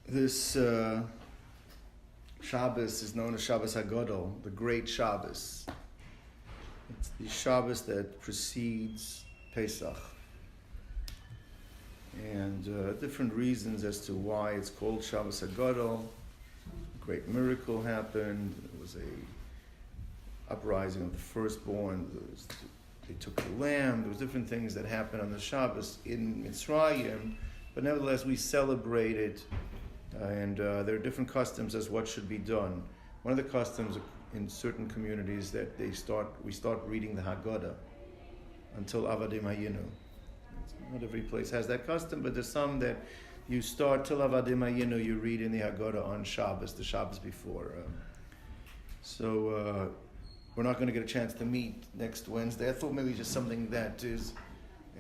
This Shabbos is known as Shabbos Hagadol, the Great Shabbos. It's the Shabbos that precedes Pesach. And different reasons as to why it's called Shabbos Hagadol. A great miracle happened. There was a uprising of the firstborn. They took the lamb. There was different things that happened on the Shabbos in Mitzrayim. But nevertheless, we celebrate it. And there are different customs as what should be done. One of the customs in certain communities that we start reading the Haggadah until Avadim Hayinu. Not every place has that custom, but there's some that you start till Avadim Hayinu, you read in the Haggadah on Shabbos, the Shabbos before. So we're not going to get a chance to meet next Wednesday. I thought maybe just something that is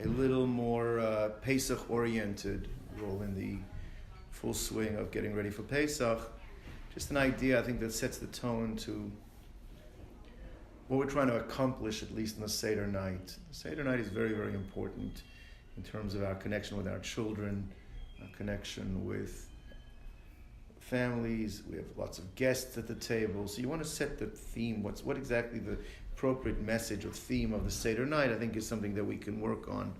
a little more Pesach-oriented. We're all in the full swing of getting ready for Pesach. Just an idea, I think, that sets the tone to what we're trying to accomplish, at least in the Seder night. The Seder night is very, very important in terms of our connection with our children, our connection with families. We have lots of guests at the table. So you want to set the theme. What exactly the appropriate message or theme of the Seder night, I think, is something that we can work on.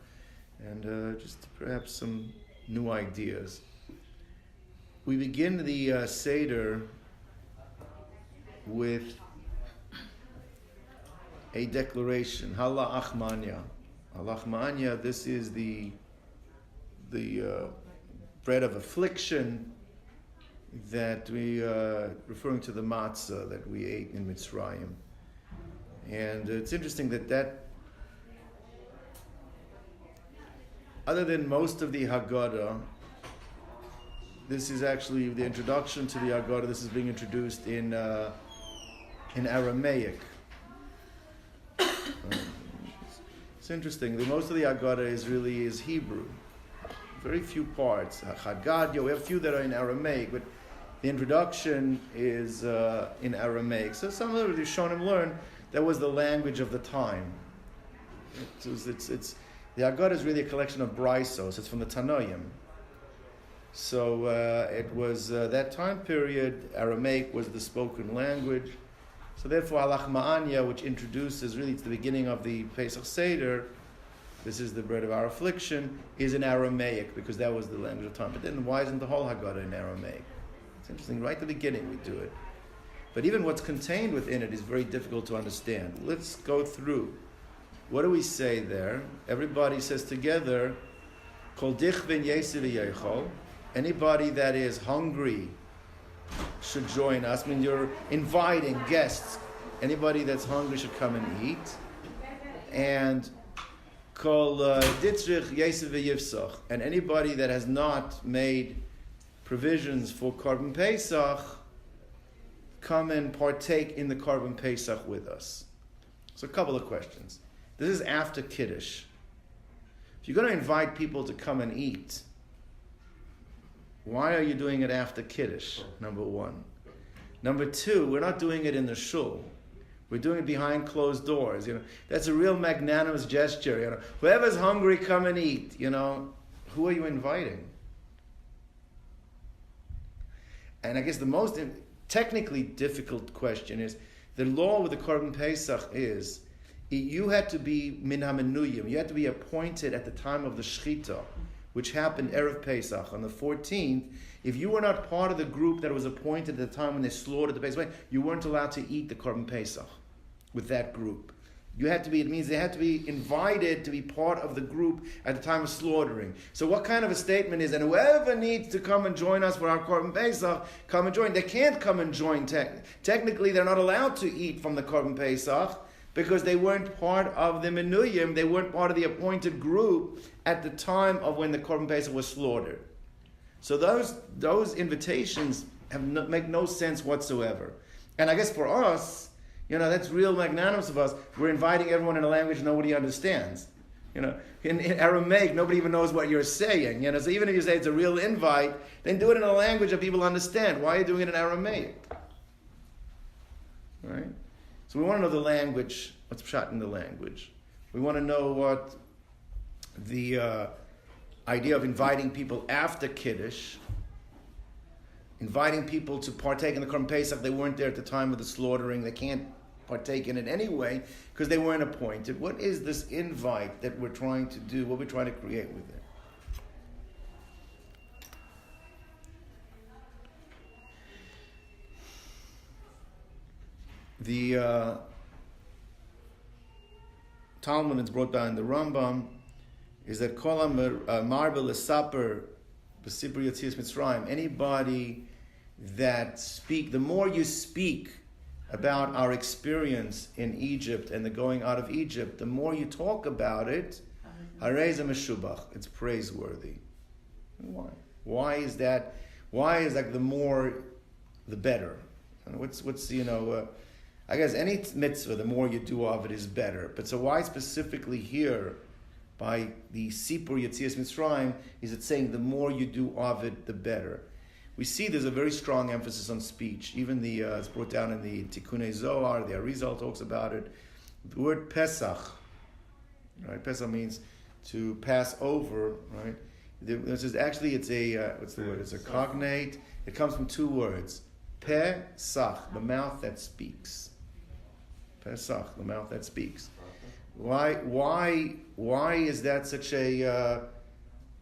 And just perhaps some new ideas. We begin the Seder with a declaration, Hala Achmanya. Hala Achmanya, this is the bread of affliction that we, referring to the matzah that we ate in Mitzrayim. And it's interesting that other than most of the Haggadah, this is actually the introduction to the Haggadah. This is being introduced in Aramaic. It's interesting. Most of the Haggadah is Hebrew. Very few parts. Hagadol, we have a few that are in Aramaic, but the introduction is in Aramaic. So some of the Rishonim learned that was the language of the time. The Haggadah is really a collection of braisos. It's from the Tanoim. So it was that time period, Aramaic was the spoken language. So therefore, Halach Ma'anya, which introduces really to the beginning of the Pesach Seder, this is the bread of our affliction, is in Aramaic because that was the language of time. But then why isn't the whole Haggadah in Aramaic? It's interesting, right at the beginning we do it. But even what's contained within it is very difficult to understand. Let's go through. What do we say there? Everybody says together, Kol dichvin yesiv yechol. Anybody that is hungry should join us. I mean, you're inviting guests. Anybody that's hungry should come and eat. And kol ditzrich yesiv yivsach. And anybody that has not made provisions for Korban Pesach, come and partake in the Korban Pesach with us. So a couple of questions. This is after Kiddush. If you're going to invite people to come and eat, why are you doing it after Kiddush? Number one. Number two, we're not doing it in the shul. We're doing it behind closed doors. That's a real magnanimous gesture. Whoever's hungry, come and eat. Who are you inviting? And I guess the most technically difficult question is, the law with the Korban Pesach is, you had to be min hamenuyim. You had to be appointed at the time of the Shechita, which happened Erev Pesach on the 14th. If you were not part of the group that was appointed at the time when they slaughtered the Pesach, you weren't allowed to eat the Korban Pesach with that group. It means they had to be invited to be part of the group at the time of slaughtering. So what kind of a statement is that whoever needs to come and join us for our Korban Pesach, come and join. They can't come and join. Technically, they're not allowed to eat from the Korban Pesach because they weren't part of the Menuyim, they weren't part of the appointed group at the time of when the Korban Pesach was slaughtered. So those invitations make no sense whatsoever. And I guess for us, that's real magnanimous of us. We're inviting everyone in a language nobody understands. In Aramaic, nobody even knows what you're saying. So even if you say it's a real invite, then do it in a language that people understand. Why are you doing it in Aramaic? Right? So we want to know the language, what's pshat in the language. We want to know what the idea of inviting people after Kiddush, inviting people to partake in the Korban Pesach. They weren't there at the time of the slaughtering. They can't partake in it anyway because they weren't appointed. What is this invite that we're trying to do? What we're trying to create with it? The Talmud that's brought down in the Rambam is that Kol Marbe L'Saper B'Sipur Yetzias Mitzrayim, anybody that the more you speak about our experience in Egypt and the going out of Egypt, the more you talk about it, Harei Meshubach, it's praiseworthy. Why? Why is that? Why is like the more, the better? And what's I guess any mitzvah, the more you do of it is better. But so why specifically here, by the Sipur Yetzias Mitzrayim, is it saying the more you do of it, the better? We see there's a very strong emphasis on speech. Even it's brought down in the Tikkunei Zohar, the Arizal talks about it. The word Pesach, right? Pesach means to pass over, right? This is actually, it's a, what's the word? It's a cognate. It comes from two words. Pesach, the mouth that speaks. Pesach, the mouth that speaks. Why is that such a,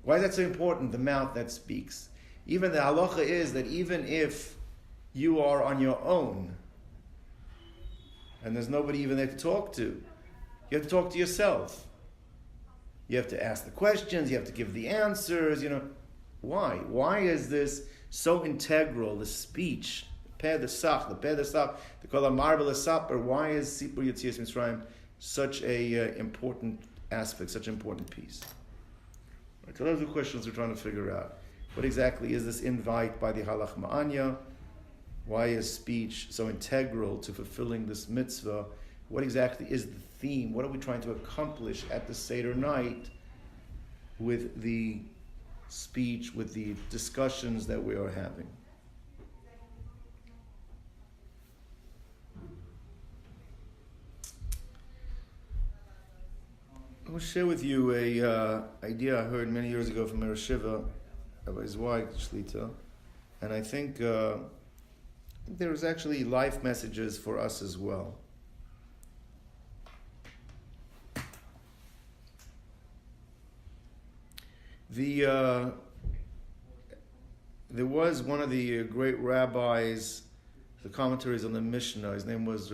why is that so important, the mouth that speaks? Even the halacha is that even if you are on your own, and there's nobody even there to talk to, you have to talk to yourself. You have to ask the questions, you have to give the answers, Why? Why is this so integral, the speech, the Kol Marbe L'Saper, why is Sipur Yetzias Mitzrayim such a important aspect, such an important piece? Right, so those are the questions we're trying to figure out. What exactly is this invite by the Halach Ma'anya? Why is speech so integral to fulfilling this mitzvah? What exactly is the theme? What are we trying to accomplish at the Seder night with the speech, with the discussions that we are having? I'll share with you a idea I heard many years ago from Meir Shiva, Rabbi Zweig Shlita, and I think there's actually life messages for us as well. There was one of the great rabbis, the commentaries on the Mishnah. His name was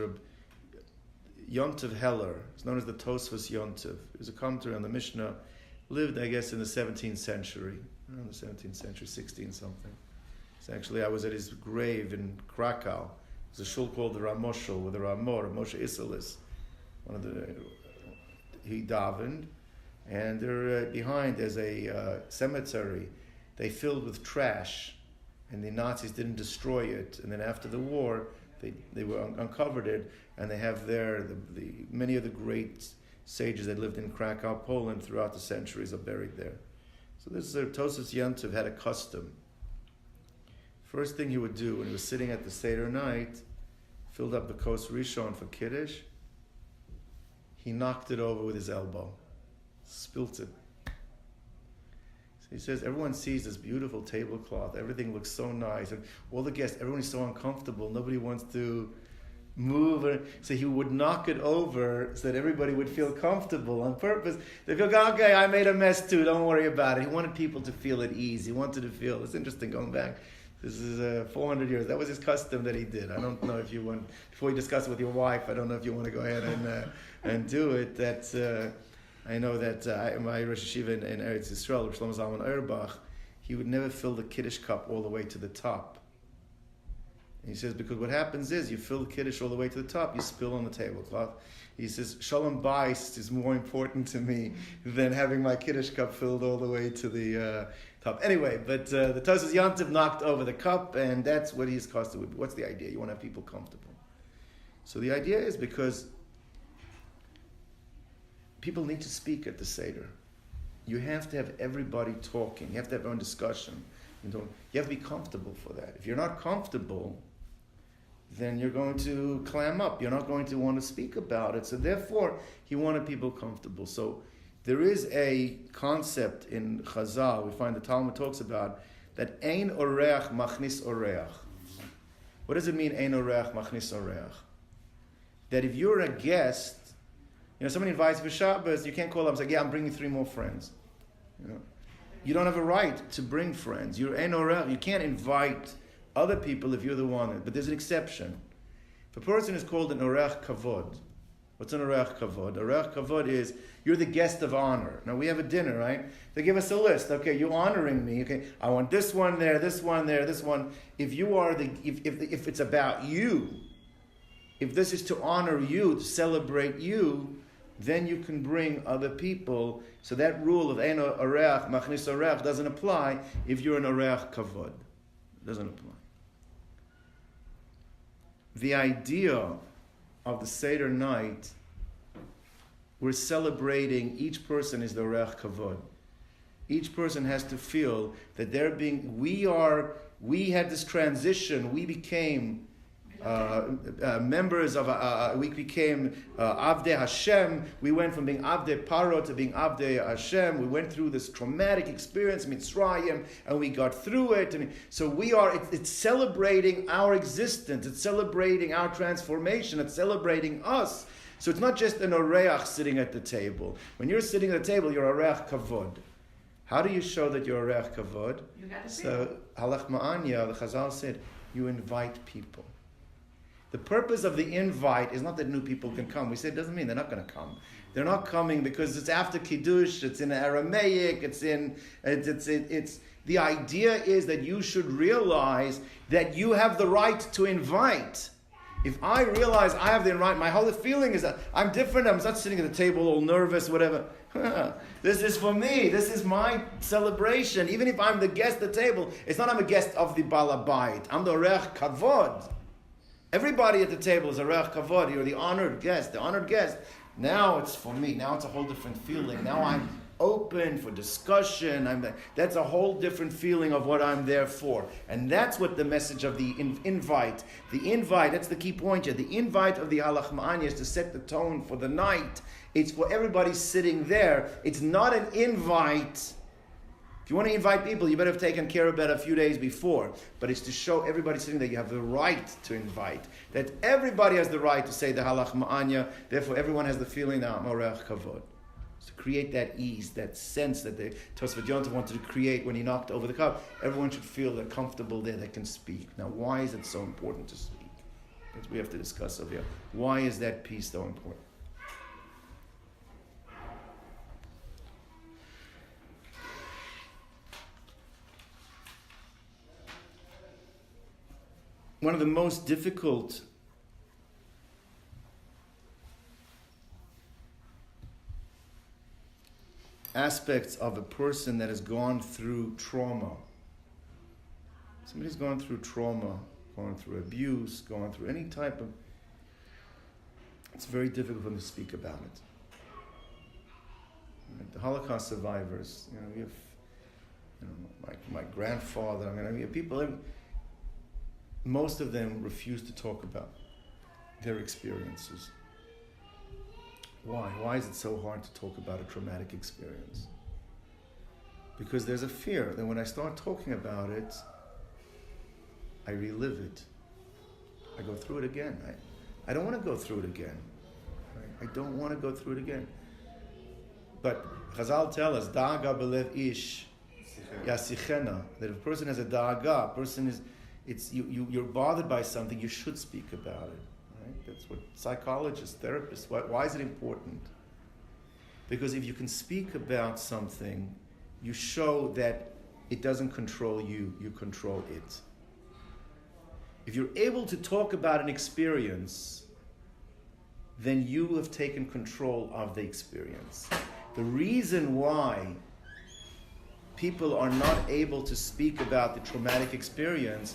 Yontiv Heller. It's known as the Tosfos Yontiv. He was a commentary on the Mishnah. Lived, I guess, in the 17th century, around the 17th century, 16 something. So actually, I was at his grave in Krakow. There's a shul called the Ramoshel with the Moshe Isserlis. He davened, and there behind there's a cemetery. They filled with trash, and the Nazis didn't destroy it. And then after the war, they were uncovered it, and they have there the many of the great sages that lived in Krakow, Poland throughout the centuries are buried there. So this Tosfos Yontiv had a custom. First thing he would do when he was sitting at the Seder night, filled up the Kos Rishon for Kiddush, he knocked it over with his elbow, spilt it. So he says, everyone sees this beautiful tablecloth, everything looks so nice, and all the guests, everyone is so uncomfortable, nobody wants to move. So he would knock it over so that everybody would feel comfortable on purpose. They feel, okay, I made a mess too, don't worry about it. He wanted people to feel at ease. He wanted to feel, it's interesting going back. This is 400 years. That was his custom that he did. I don't know if you want, before you discuss it with your wife, I don't know if you want to go ahead and do it. That's, I know that my Rosh Yeshiva in Eretz Yisrael, Rosh Shlomo Zalman Auerbach, he would never fill the Kiddush cup all the way to the top. And he says, because what happens is you fill the Kiddush all the way to the top, you spill on the tablecloth. He says, Shalom Bais is more important to me than having my Kiddush cup filled all the way to the top. Anyway, but the Tosfos Yontiv knocked over the cup, and that's what his custom would be. What's the idea? You want to have people comfortable. So the idea is because people need to speak at the Seder. You have to have everybody talking. You have to have your own discussion. You have to be comfortable for that. If you're not comfortable, then you're going to clam up. You're not going to want to speak about it. So therefore, he wanted people comfortable. So there is a concept in Chazal, we find the Talmud talks about, that ein oreach machnis oreach. What does it mean, ein oreach machnis oreach? That if you're a guest, somebody invites you for Shabbos, you can't call up and say, yeah, I'm bringing 3 more friends. You don't have a right to bring friends. You're ein oreach. You can't invite other people if you're the one. But there's an exception. If a person is called an oreach kavod, what's an oreach kavod? Oreach kavod is you're the guest of honor. Now we have a dinner, right? They give us a list. Okay, you're honoring me. Okay, I want this one there, this one there, this one. If you are if it's about you, if this is to honor you, to celebrate you, then you can bring other people. So that rule of ein oreach machnis oreach doesn't apply if you're an oreach kavod. It doesn't apply. The idea of the Seder night, we're celebrating each person is the oreach kavod. Each person has to feel that we had this transition, we became members of, we became Avdei Hashem. We went from being Avdei Pharaoh to being Avdei Hashem. We went through this traumatic experience, Mitzrayim, and we got through it. And so it's celebrating our existence. It's celebrating our transformation. It's celebrating us. So it's not just an oreach sitting at the table. When you're sitting at the table, you're oreach kavod. How do you show that you're oreach kavod? So halach ma'anya, the Chazal said, you invite people. The purpose of the invite is not that new people can come. We say it doesn't mean they're not going to come. They're not coming because it's after Kiddush, it's in Aramaic, it's the idea is that you should realize that you have the right to invite. If I realize I have the right, my whole feeling is that I'm different, I'm not sitting at the table all nervous, whatever. This is for me, this is my celebration. Even if I'm the guest at the table, it's not I'm a guest of the Balabait. I'm the Oreach Kavod. Everybody at the table is a Oreach Kavod. You're the honored guest. Now it's for me. Now it's a whole different feeling. Now I'm open for discussion. That's a whole different feeling of what I'm there for. And that's what the message of the invite. The invite, that's the key point here. The invite of the halach ma'anya is to set the tone for the night. It's for everybody sitting there. It's not an invite. If you want to invite people, you better have taken care of that a few days before. But it's to show everybody sitting there you have the right to invite. That everybody has the right to say the halach ma'anya. Therefore, everyone has the feeling that I'm oreach kavod. It's to create that ease, that sense that the Tosfot Yontif wanted to create when he knocked over the cup. Everyone should feel they're comfortable there, they can speak. Now, why is it so important to speak? That's what we have to discuss over here. Why is that piece so important? One of the most difficult aspects of a person that has gone through trauma. Somebody's gone through trauma, gone through abuse, gone through any type of... It's very difficult for them to speak about it. The Holocaust survivors, we have, my grandfather, we have people... Most of them refuse to talk about their experiences. Why? Why is it so hard to talk about a traumatic experience? Because there's a fear that when I start talking about it, I relive it. I go through it again. I don't want to go through it again. Right? I don't want to go through it again. But Chazal tell us, Da'aga belev ish yasichena, that if a person has a da'aga, a person is... you're bothered by something, you should speak about it. Right? That's what psychologists, therapists, why is it important? Because if you can speak about something, you show that it doesn't control you, you control it. If you're able to talk about an experience, then you have taken control of the experience. The reason why people are not able to speak about the traumatic experience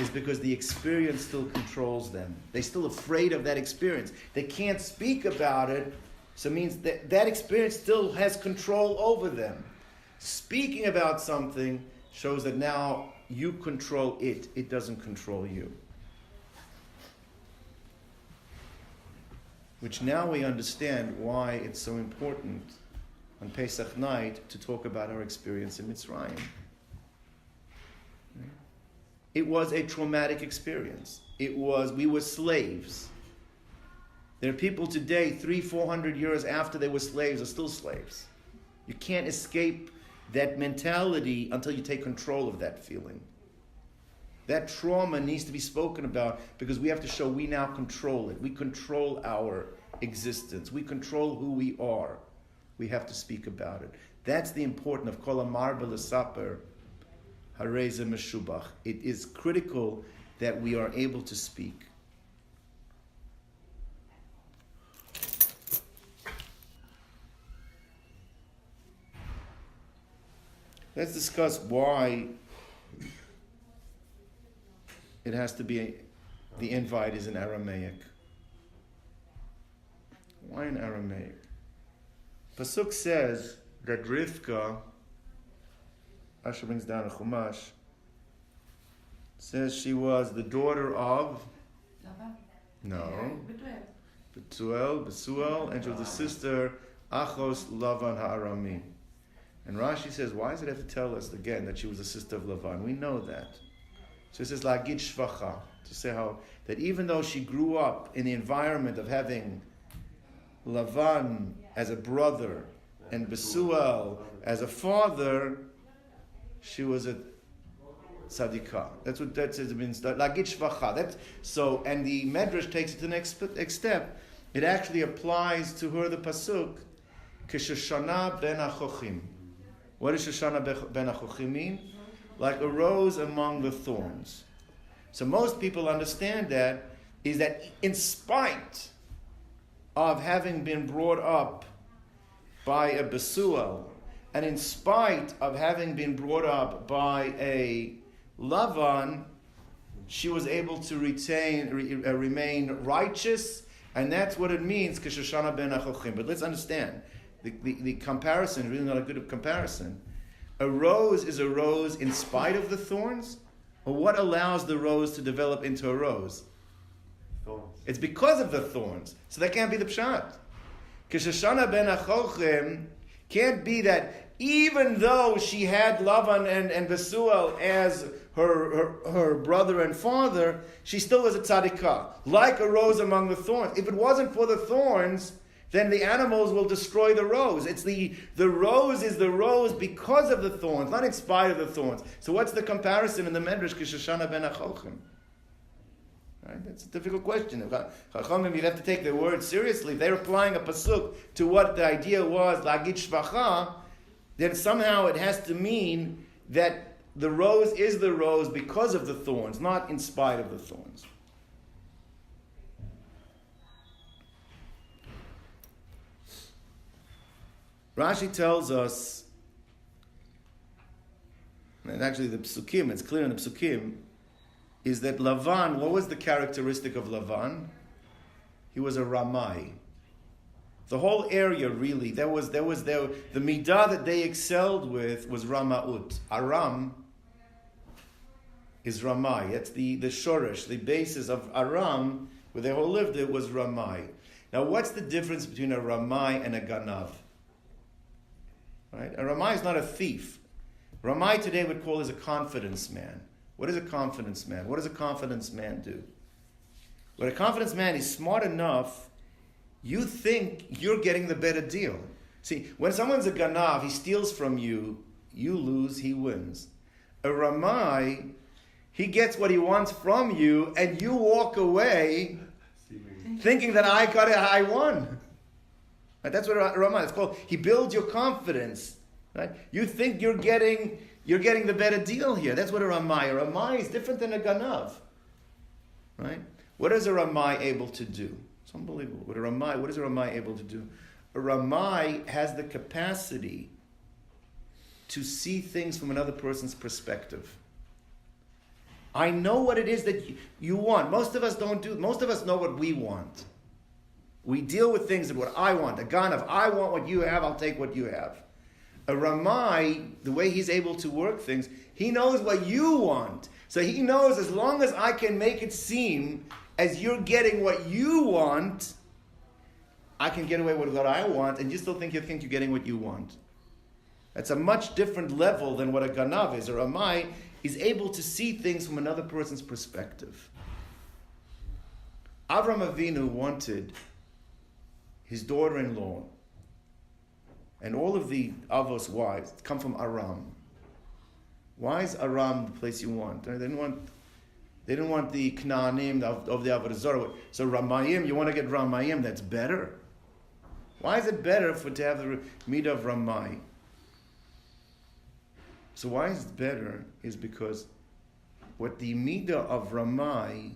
is because the experience still controls them. They're still afraid of that experience. They can't speak about it, so it means that that experience still has control over them. Speaking about something shows that now you control it. It doesn't control you. Which now we understand why it's so important on Pesach night to talk about our experience in Mitzrayim. it was a traumatic experience. We were slaves. There are people today, 300-400 years after they were slaves, are still slaves. You can't escape that mentality until you take control of that feeling. That trauma needs to be spoken about because we have to show we now control it. We control our existence. We control who we are. We have to speak about it. That's the importance of Kol Amar B'Lesaper Harei Ze Meshubach. It is critical that we are able to speak. Let's discuss why it has to be, the invite is in Aramaic. Why in Aramaic? Pasuk says that Rivka, Asher brings down a Chumash, says she was the daughter of, Betuel, and she was the sister Achos Lavan Ha'arami. And Rashi says, why does it have to tell us again that she was the sister of Lavan? We know that. So it says, Lagid Shvacha, to say how, that even though she grew up in the environment of having Lavan as a brother and Besuel as a father, she was a tzadikah. That's what that says. It means Lagid Shvacha. So, and the Medrash takes it to the next step. It actually applies to her the pasuk, K'Shoshana ben Achochim. What does Shoshana ben Achochim mean? Like a rose among the thorns. So most people understand that is that in spite of having been brought up by a Besuel, and in spite of having been brought up by a Lavan, she was able to remain righteous, and that's what it means, K'Shoshana ben Achochim. But let's understand, the comparison is really not a good comparison. A rose is a rose in spite of the thorns, or what allows the rose to develop into a rose? Thorns. It's because of the thorns. So that can't be the pshat. K'Shoshana ben Achochim can't be that even though she had Lavan and Besuel as her brother and father, she still was a tzadikah, like a rose among the thorns. If it wasn't for the thorns, then the animals will destroy the rose. It's the rose is the rose because of the thorns, not in spite of the thorns. So what's the comparison in the Medrash, K'Shoshana ben Achochim? Right? That's a difficult question. Chachamim, you'd have to take their words seriously. If they're applying a pasuk to what the idea was, Lagid Shvacha, then somehow it has to mean that the rose is the rose because of the thorns, not in spite of the thorns. Rashi tells us, and actually the Psukim, it's clear in the Psukim, is that Lavan, what was the characteristic of Lavan? He was a Ramai. The whole area really, the midah that they excelled with was Ramaut. Aram is Ramai. That's the shoresh, the basis of Aram, where they all lived, it was Ramai. Now what's the difference between a Ramai and a Ganav? Right? A Ramai is not a thief. Ramai today would call as a confidence man. What is a confidence man? What does a confidence man do? When a confidence man is smart enough, you think you're getting the better deal. See, when someone's a ganav, he steals from you, you lose, he wins. A Ramai, he gets what he wants from you, and you walk away thinking that I won. Right? That's what a Ramai is called. He builds your confidence. Right? You think you're getting the better deal here. That's what a Ramai. A Ramai is different than a Ganav. Right? What is a Ramai able to do? It's unbelievable. What is a Ramai able to do? A Ramai has the capacity to see things from another person's perspective. I know what it is that you want. Most of us don't do. Most of us know what we want. We deal with things that what I want. A Ganav, I want what you have, I'll take what you have. A Ramai, the way he's able to work things, he knows what you want. So he knows as long as I can make it seem as you're getting what you want, I can get away with what I want, and you still think you're getting what you want. That's a much different level than what a ganav is. A ramai is able to see things from another person's perspective. Avram Avinu wanted his daughter-in-law and all of the Avos wives come from Aram. Why is Aram the place you want? They didn't want the Knaanim of the Avodah Zarah. So Ramayim, you want to get Ramayim, that's better. Why is it better to have the Midah of Ramai? So why is it better is because what the Midah of Ramai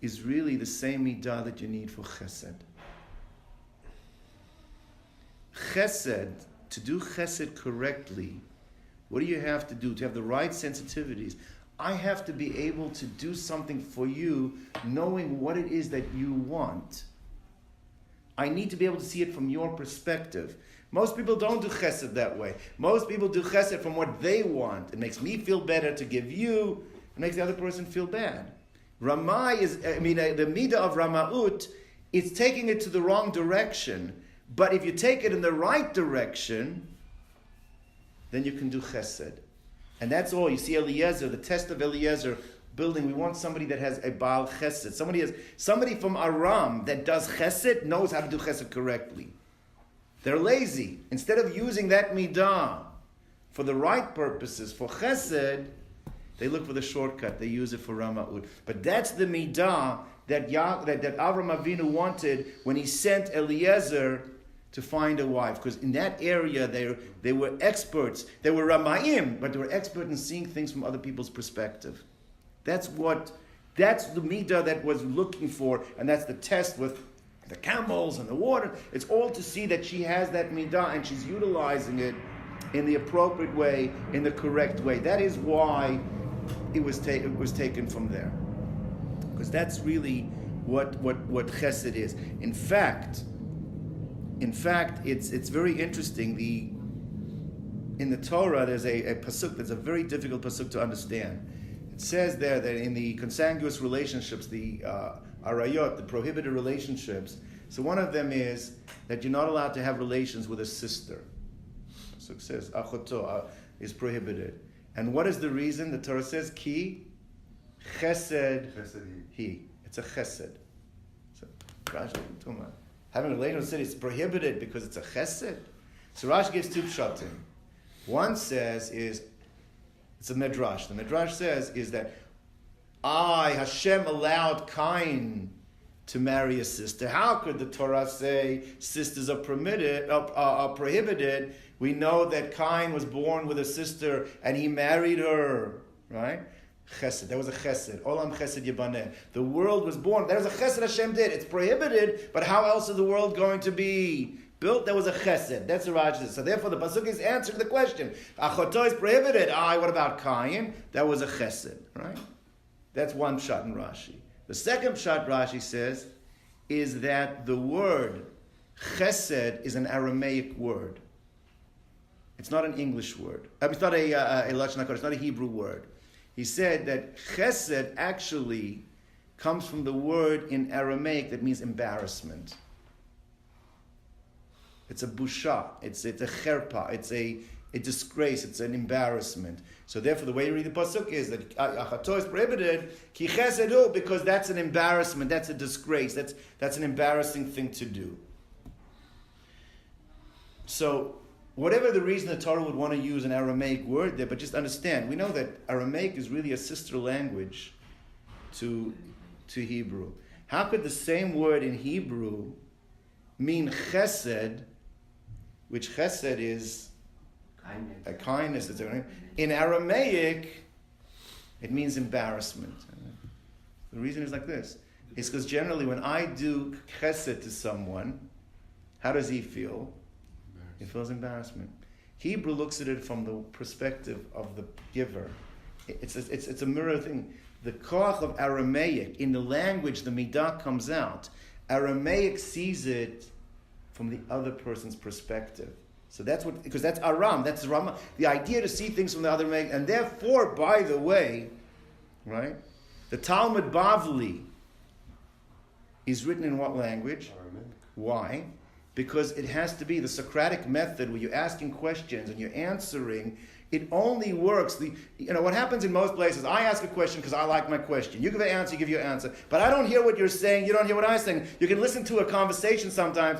is really the same Midah that you need for Chesed. Chesed, to do Chesed correctly, what do you have to do? To have the right sensitivities. I have to be able to do something for you knowing what it is that you want. I need to be able to see it from your perspective. Most people don't do chesed that way. Most people do chesed from what they want. It makes me feel better to give you. It makes the other person feel bad. Ramai is, the midah of Ramaut, it's taking it to the wrong direction. But if you take it in the right direction, then you can do chesed. And that's all. You see Eliezer, the test of Eliezer building. We want somebody that has a Baal chesed. Somebody from Aram that does chesed knows how to do chesed correctly. They're lazy. Instead of using that midah for the right purposes, for chesed, they look for the shortcut. They use it for Ramaut. But that's the midah that Avram Avinu wanted when he sent Eliezer to find a wife, because in that area they were experts. They were Ramayim, but they were expert in seeing things from other people's perspective. That's the midah that was looking for, and that's the test with the camels and the water. It's all to see that she has that midah and she's utilizing it in the appropriate way, in the correct way. That is why it was taken from there, because that's really what chesed is. In fact, it's very interesting. In the Torah, there's a pasuk that's a very difficult pasuk to understand. It says there that in the consanguous relationships, the arayot, the prohibited relationships, so one of them is that you're not allowed to have relations with a sister. The pasuk says achoto is prohibited. And what is the reason? The Torah says ki chesed he. It's a chesed. So, having a relation with a city is prohibited because it's a chesed. So Rashi gives two pshatim. One says it's a medrash. The medrash says is that Hashem allowed Cain to marry a sister. How could the Torah say sisters are prohibited? We know that Cain was born with a sister and he married her, right? Chesed. That was a chesed. Olam chesed yibaneh. The world was born. That was a chesed Hashem did. It's prohibited, but how else is the world going to be built? That was a chesed. That's the Rashi. So therefore the pasuk is answering the question. Achoto is prohibited. What about Cain? That was a chesed, right? That's one pshat in Rashi. The second pshat Rashi says is that the word chesed is an Aramaic word. It's not an English word. It's not a lashon hakodesh. It's not a Hebrew word. He said that chesed actually comes from the word in Aramaic that means embarrassment. It's a busha. It's a cherpa. It's a disgrace. It's an embarrassment. So therefore, the way you read the pasuk is that achato is prohibited ki chesedu, because that's an embarrassment. That's a disgrace. That's an embarrassing thing to do. So, whatever the reason the Torah would want to use an Aramaic word there, but just understand, we know that Aramaic is really a sister language to Hebrew. How could the same word in Hebrew mean chesed, which chesed is a kindness. In Aramaic, it means embarrassment. The reason is like this. It's because generally when I do chesed to someone, how does he feel? He feels embarrassment. Hebrew looks at it from the perspective of the giver. It's a mirror thing. The koach of Aramaic, in the language, the midah comes out. Aramaic sees it from the other person's perspective. So that's what, because that's Aram, that's Rama. The idea to see things from the other Aramaic, and therefore, by the way, right, the Talmud Bavli is written in what language? Aramaic. Why? because it has to be the Socratic method where you're asking questions and you're answering. It only works. What happens in most places, I ask a question because I like my question. You give an answer, you give your answer. But I don't hear what you're saying, you don't hear what I'm saying. You can listen to a conversation sometimes.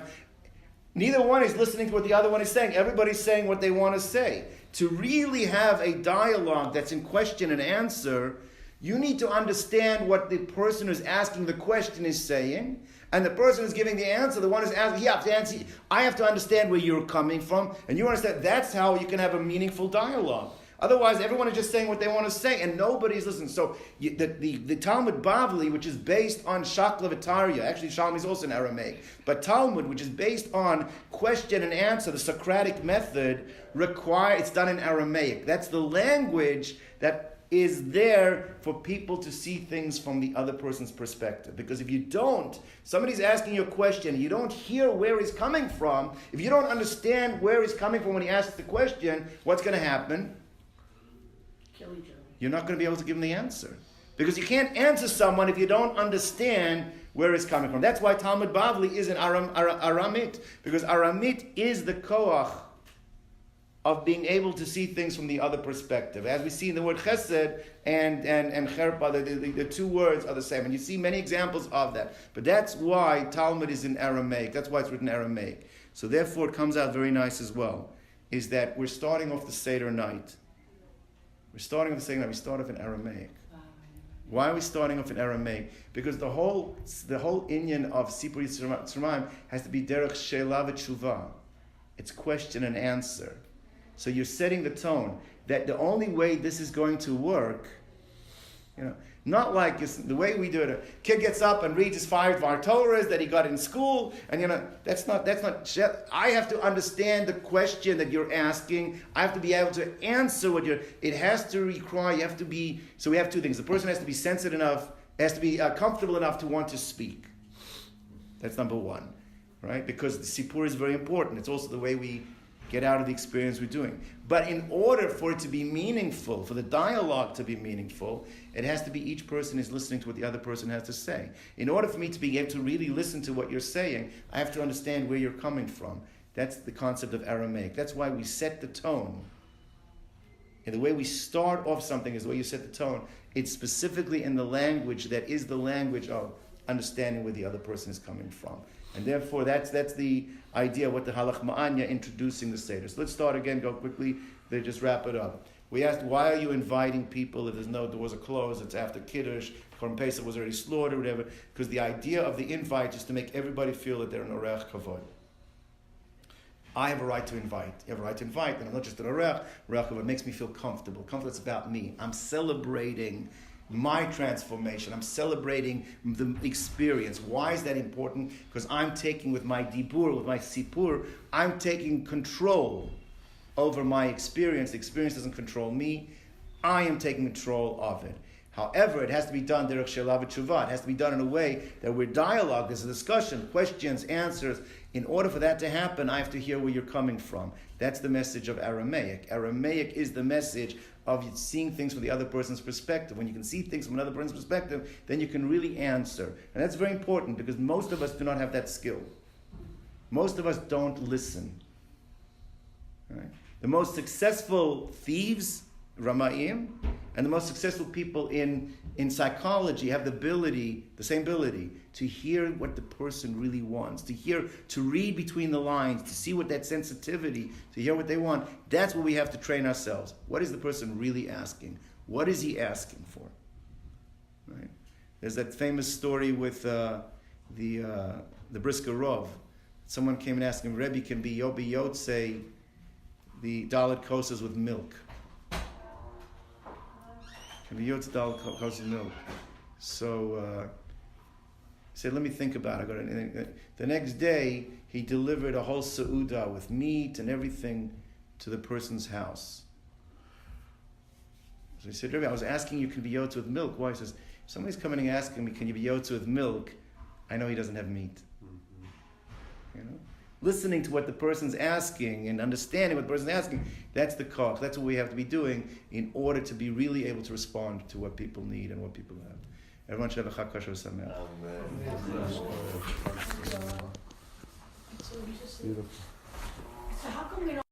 Neither one is listening to what the other one is saying. Everybody's saying what they want to say. To really have a dialogue that's in question and answer, you need to understand what the person who's asking the question is saying, and the person who's giving the answer, the one who's asking, he has to answer. I have to understand where you're coming from, and you understand. That's how you can have a meaningful dialogue. Otherwise, everyone is just saying what they want to say, and nobody's listening. So the Talmud Bavli, which is based on Shakla V'Tarya, actually Shalom is also in Aramaic, but Talmud, which is based on question and answer, the Socratic method, it's done in Aramaic. That's the language that is there for people to see things from the other person's perspective. Because if you don't, somebody's asking you a question, you don't hear where he's coming from, if you don't understand where he's coming from when he asks the question, what's going to happen? Kill each other. You're not going to be able to give him the answer. Because you can't answer someone if you don't understand where it's coming from. That's why Talmud Bavli is in Aramit. Because Aramit is the koach of being able to see things from the other perspective. As we see in the word chesed and cherpa, the two words are the same. And you see many examples of that. But that's why Talmud is in Aramaic. That's why it's written in Aramaic. So therefore it comes out very nice as well, is that we're starting off the Seder night. We start off in Aramaic. Why are we starting off in Aramaic? Because the whole inyan of Sipur Yitzrayim has to be derech she'ela v'tshuva. It's question and answer. So you're setting the tone that the only way this is going to work, not like the way we do it. A kid gets up and reads his 5 Torahs that he got in school, and that's not. I have to understand the question that you're asking. I have to be able to answer what you're. It has to require. You have to be. So we have two things. The person has to be sensitive enough, has to be comfortable enough to want to speak. That's number one, right? Because the sipur is very important. It's also the way we get out of the experience we're doing. But in order for it to be meaningful, for the dialogue to be meaningful, it has to be each person is listening to what the other person has to say. In order for me to be able to really listen to what you're saying, I have to understand where you're coming from. That's the concept of Aramaic. That's why we set the tone. And the way we start off something is the way you set the tone. It's specifically in the language that is the language of understanding where the other person is coming from. And therefore, that's the idea of what the Halach Ma'anya introducing the Seder. So let's start again, go quickly, then just wrap it up. We asked, why are you inviting people if there's no doors are closed, it's after Kiddush, Korban Pesach was already slaughtered, whatever. Because the idea of the invite is to make everybody feel that they're an Orech Kavod. I have a right to invite. You have a right to invite, and I'm not just an Orech Kavod. It makes me feel comfortable. Comfortable, it's about me. I'm celebrating my transformation. I'm celebrating the experience. Why is that important? Because I'm taking with my dibur, with my sipur, I'm taking control over my experience. The experience doesn't control me. I am taking control of it. However, it has to be done derech she'ela v'tshuva. It has to be done in a way that we're dialogue, there's a discussion, questions, answers. In order for that to happen, I have to hear where you're coming from. That's the message of Aramaic. Aramaic is the message of seeing things from the other person's perspective. When you can see things from another person's perspective, then you can really answer. And that's very important because most of us do not have that skill. Most of us don't listen. Right? The most successful thieves, Ramaim, and the most successful people in psychology have the same ability to hear what the person really wants, to read between the lines, to see what that sensitivity, to hear what they want. That's what we have to train ourselves. What is the person really asking? What is he asking for? Right? There's that famous story with the Brisker Rov. Someone came and asked him, Rebbe, can be Yobi Yotze the Dalit Kosas with milk? Can be Yotze Dalit Kosas with milk. So he said, let me think about it. The next day, he delivered a whole seudah with meat and everything to the person's house. So he said, Rebbe, I was asking you, can be Yotze with milk? Why? He says, if somebody's coming and asking me, can you be Yotze with milk? I know he doesn't have meat. Listening to what the person's asking and understanding what the person's asking, that's the koch. That's what we have to be doing in order to be really able to respond to what people need and what people have. Everyone should have a Chag Kosher Sameach. Amen. So we just. Beautiful. So how come we don't?